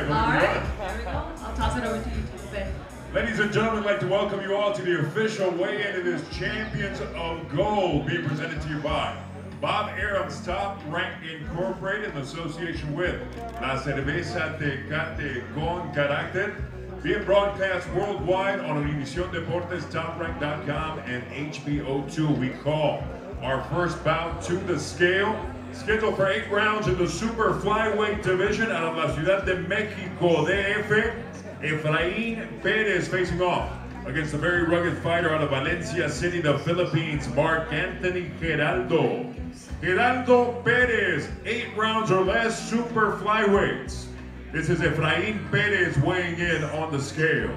All right, here we go. I'll toss it over to you, Ben. Ladies and gentlemen, I'd like to welcome you all to the official weigh-in. It is Champions of Gold being presented to you by Bob Arum's Top Rank Incorporated in association with La Cerveza Tecate con Carácter, being broadcast worldwide on Univision Deportes, TopRank.com, and HBO2. We call our first bout to the scale, scheduled for 8 rounds in the super flyweight division out of La Ciudad de Mexico, DF. Efrain Perez facing off against the very rugged fighter out of Valencia City, the Philippines, Mark Anthony Geraldo. Geraldo Perez, 8 rounds or less, super flyweights. This is Efrain Perez weighing in on the scale.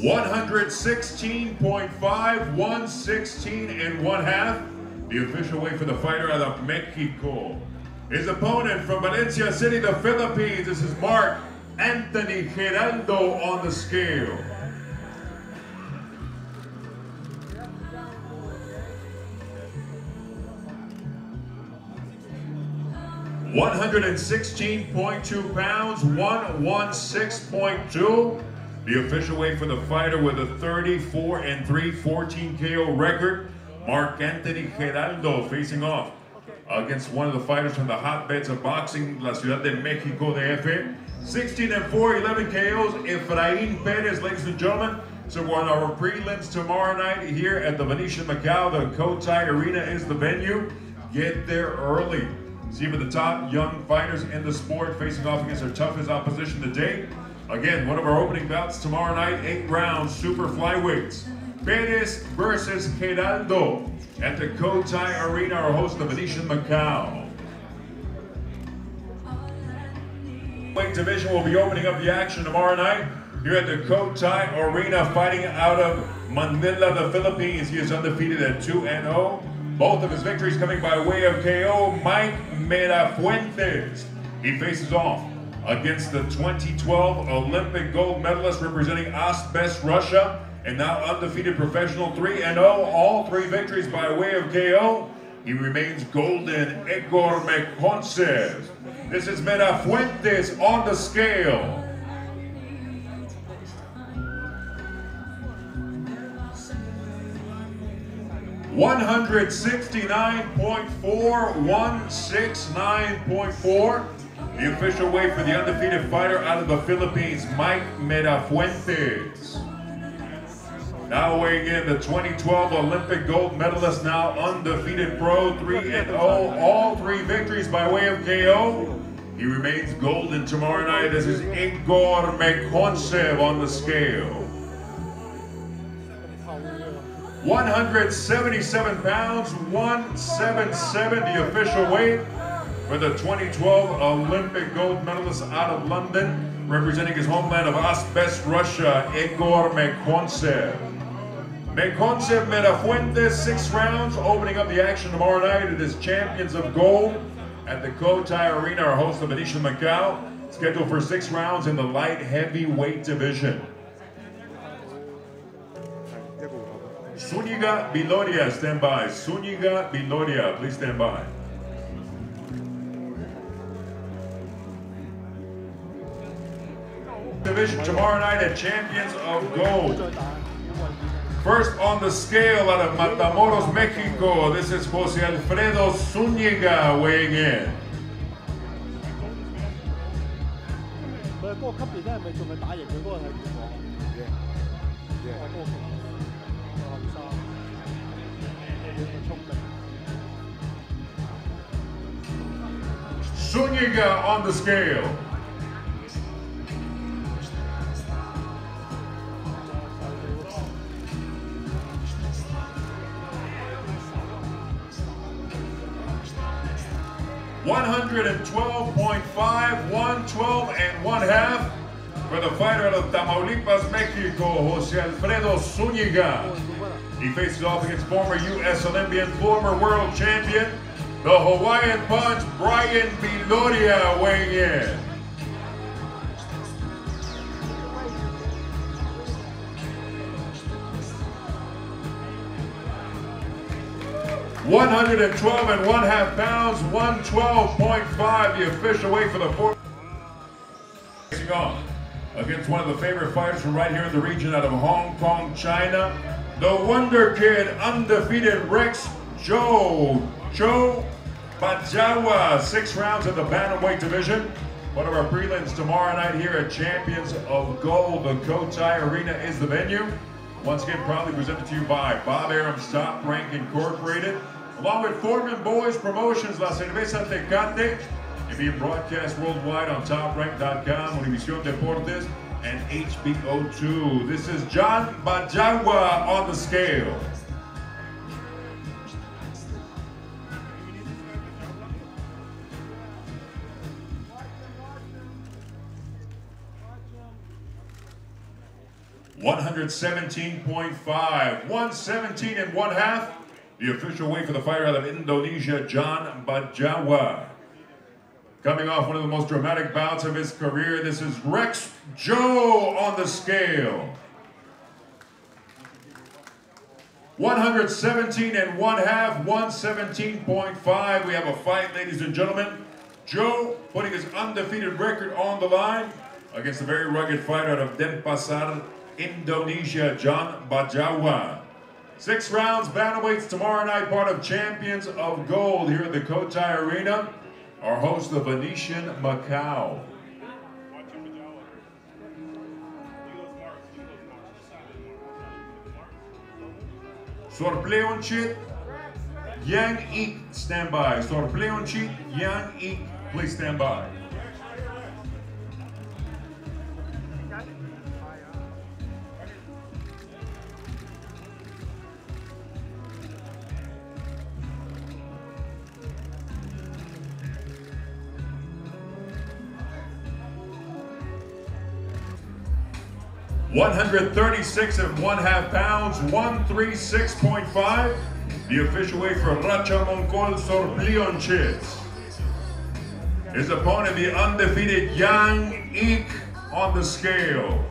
$116.5, 116 1/2. The official weight for the fighter out of Mexico. His opponent from Valencia City, the Philippines. This is Mark Anthony Geraldo on the scale. $116.2 pounds, 116.2. The official weight for the fighter with a 34-3, 14 KO record. Mark Anthony Geraldo facing off against one of the fighters from the hotbeds of boxing, La Ciudad de Mexico, DF. 16-4, 11 KOs, Efrain Perez, ladies and gentlemen. So we're on our prelims tomorrow night here at the Venetian Macau. The Cotai Arena is the venue. Get there early. See for the top young fighters in the sport facing off against their toughest opposition to date. Again, one of our opening bouts tomorrow night, 8 rounds, super flyweights. Perez versus Geraldo at the Cotai Arena, our host, the Venetian Macau. Weight division will be opening up the action tomorrow night here at the Cotai Arena, fighting out of Manila, the Philippines. He is undefeated at 2-0. Both of his victories coming by way of KO. Mike Merafuentes. He faces off against the 2012 Olympic gold medalist representing Asbest, Russia, and now undefeated professional 3-0. All 3 victories by way of KO. He remains golden, Egor Mekontsev. This is Merafuentes on the scale. $169.4, 169.4. The official weight for the undefeated fighter out of the Philippines, Mike Merafuentes. Now weighing in the 2012 Olympic gold medalist, now undefeated pro, 3-0. All 3 victories by way of KO. He remains golden tomorrow night. This is Egor Mekontsev on the scale. 177 pounds, 177, the official weight for the 2012 Olympic gold medalist out of London, representing his homeland of Asbest, Russia, Egor Mekontsev. Mekontsev Merafuentes, 6 rounds, opening up the action tomorrow night. It is Champions of Gold at the Cotai Arena, our host of Venetian Macau, scheduled for 6 rounds in the light heavyweight division. Zuniga Viloria, stand by. Zuniga Viloria, please stand by. Division tomorrow night at Champions of Gold. First on the scale out of Matamoros, Mexico, this is Jose Alfredo Zuniga weighing in. Zuniga on the scale. $112.5, 112 1/2 for the fighter out of Tamaulipas, Mexico, Jose Alfredo Zuniga. He faces off against former U.S. Olympian, former world champion, the Hawaiian Punch, Brian Viloria weighing in. 112 and 1/2 pounds, 112.5, the official weight for the fourth. Facing off against one of the favorite fighters from right here in the region out of Hong Kong, China, the Wonder Kid, undefeated Rex Joe Bajawa, 6 rounds in the bantamweight division. One of our prelims tomorrow night here at Champions of Gold. The Cotai Arena is the venue. Once again, proudly presented to you by Bob Arum's Top Rank Incorporated, along with Foreman Boys Promotions, La Cerveza Tecate, and being broadcast worldwide on TopRank.com, Univision Deportes, and HBO2. This is John Bajawa on the scale. $117.5, 117 and 1/2. The official weight for the fighter out of Indonesia, John Bajawa. Coming off one of the most dramatic bouts of his career, this is Rex Joe on the scale. 117 and 1/2, 117.5. We have a fight, ladies and gentlemen. Joe putting his undefeated record on the line against a very rugged fighter out of Denpasar, Indonesia, John Bajawa. 6 rounds, bantamweights tomorrow night, part of Champions of Gold here at the Cotai Arena. Our host, the Venetian Macau. Sorpleonchit, Yang Ik, stand by. Sorpleonchit, Yang Ik, please stand by. $136 and 1/2 pounds, 136.5. The official weight for Rachamongkol Sorpleonchit. His opponent, the undefeated Yang Ik, on the scale.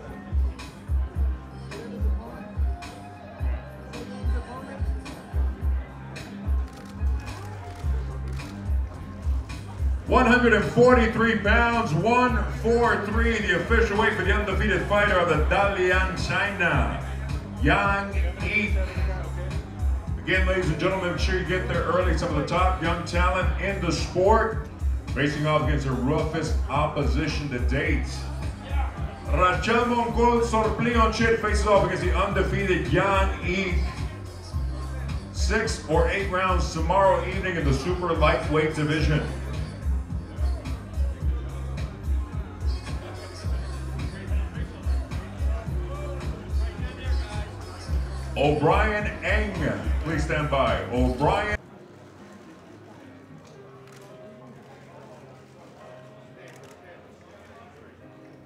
$143 pounds, 143, the official weight for the undefeated fighter of the Dalian, China, Yang Ik. Again, ladies and gentlemen, make sure you get there early. Some of the top young talent in the sport, facing off against the roughest opposition to date. Rachamongkol Sorpleonchit faces off against the undefeated Yang Ik. 6 or 8 rounds tomorrow evening in the super lightweight division. O'Brien Eng, please stand by. O'Brien.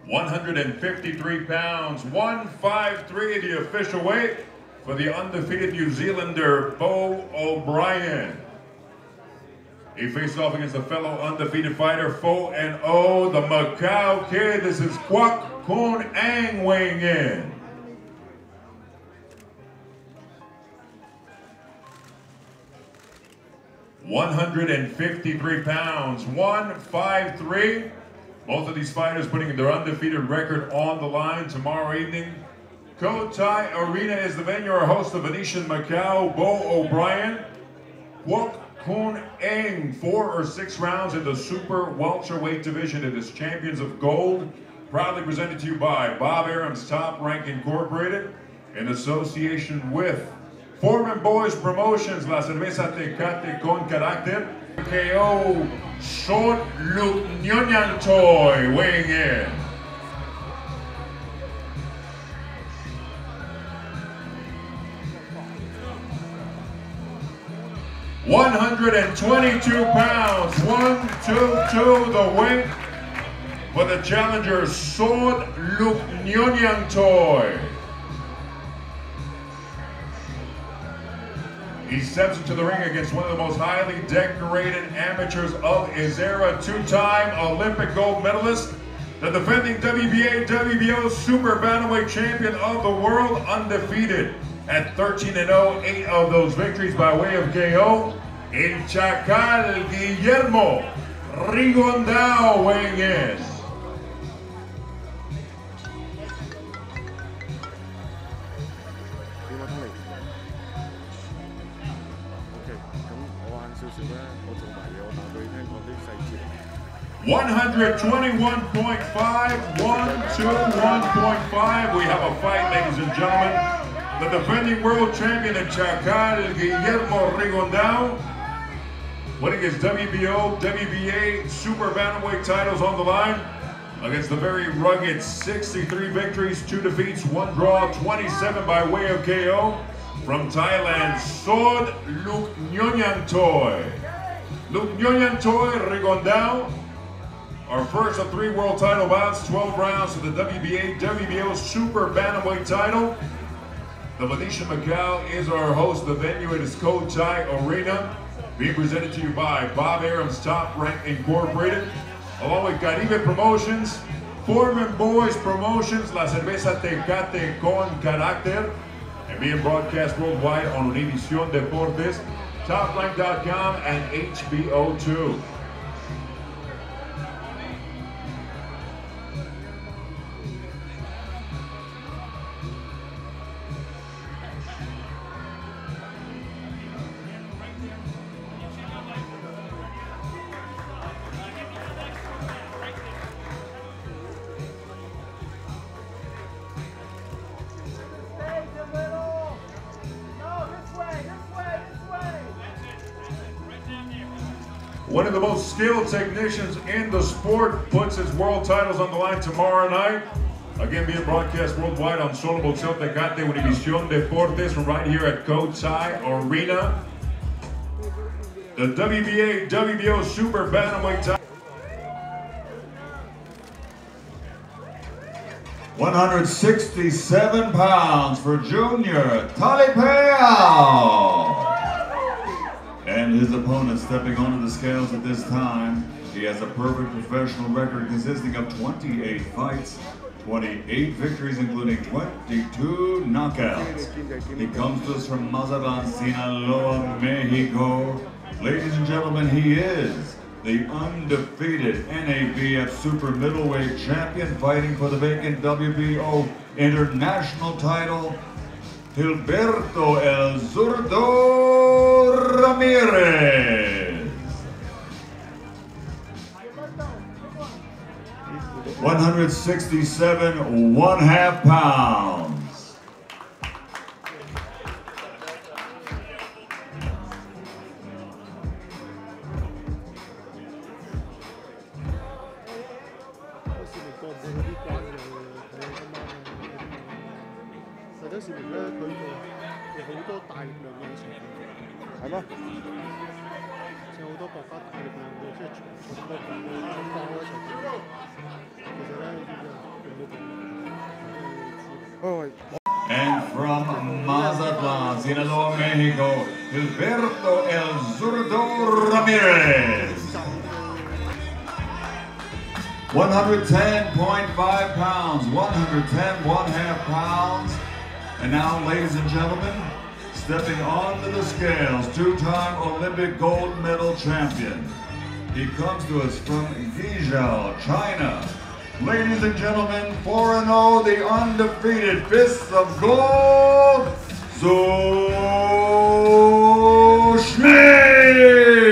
$153 pounds, 153, the official weight for the undefeated New Zealander, Bo O'Brien. He faced off against a fellow undefeated fighter, Fo and O, the Macau Kid. This is Kwok Kun Ang weighing in. $153 pounds, 153. Both of these fighters putting their undefeated record on the line tomorrow evening. Cotai Arena is the venue. Our host, the Venetian Macau, Bo O'Brien. Kwok Kun Eng, 4 or 6 rounds in the super welterweight division. It is Champions of Gold. Proudly presented to you by Bob Arum's Top Rank Incorporated in association with Foreman Boys Promotions, La Cerveza Tecate con Carácter, KO Short Luke Nyonyang Toy weighing in. $122 pounds, 122 the weight for the challenger Sword Luke Nyonyang Toy. He steps into the ring against one of the most highly decorated amateurs of his era, 2-time Olympic gold medalist, the defending WBA, WBO Super Bantamweight champion of the world, undefeated at 13-0, 8 of those victories by way of KO. El Chacal Guillermo Rigondao weighing in. $121.5, 121.5. We have a fight, ladies and gentlemen. The defending world champion in Chacal, Guillermo Rigondao, winning his WBO, WBA, Super Bantamweight titles on the line against the very rugged 63 victories, 2 defeats, 1 draw, 27 by way of KO from Thailand, Sod Luknyontoi. Luknyontoi Rigondao. Our first of 3 world title bouts, 12 rounds of the WBA, WBO Super Bantamweight title. The Venetian Macau is our host. The venue, it is Coach Thai Arena, being presented to you by Bob Arum's Top Rank Incorporated, along with Caribe Promotions, Foreman Boys Promotions, La Cerveza Tecate con Carácter, and being broadcast worldwide on Univision Deportes, TopRank.com, and HBO2. One of the most skilled technicians in the sport puts his world titles on the line tomorrow night. Again, being broadcast worldwide on Solo Boxeo Tecate, Univision Deportes, from right here at Coach Thai Arena. The WBA, WBO Super Bantamweight title. 167 pounds for Junior Talipao. And his opponent stepping onto the scales at this time. He has a perfect professional record consisting of 28 fights, 28 victories, including 22 knockouts. He comes to us from Mazatlan, Sinaloa, Mexico. Ladies and gentlemen, he is the undefeated NABF Super Middleweight Champion, fighting for the vacant WBO International title, Gilberto El Zurdo Ramirez. 167 1/2 pounds. And from Mazatlan, Sinaloa, Mexico, Gilberto El Zurdo Ramirez. 110.5 pounds, 110 1/2 pounds. And now, ladies and gentlemen, stepping onto the scales, 2-time Olympic gold medal champion. He comes to us from Guizhou, China. Ladies and gentlemen, 4-0, the undefeated Fists of Gold, Zhou Shiming.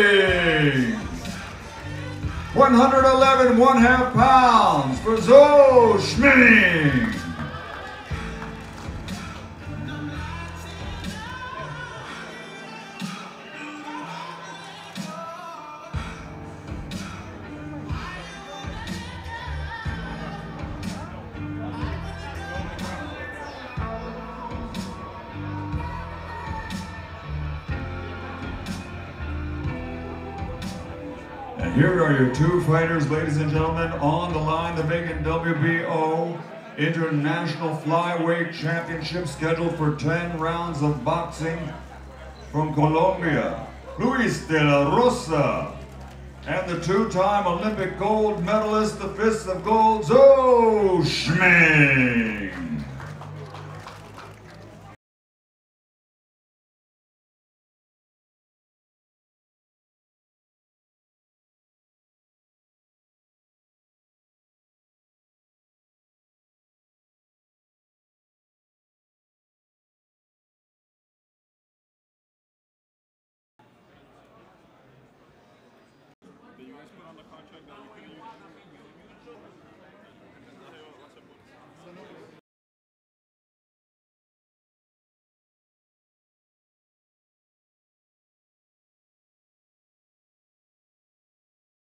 111 1/2 pounds for Zhou Shiming. And here are your 2 fighters, ladies and gentlemen, on the line. The vacant WBO International Flyweight Championship, scheduled for 10 rounds of boxing, from Colombia, Luis de la Rosa. And the 2-time Olympic gold medalist, the Fists of Gold, Zhou Shiming.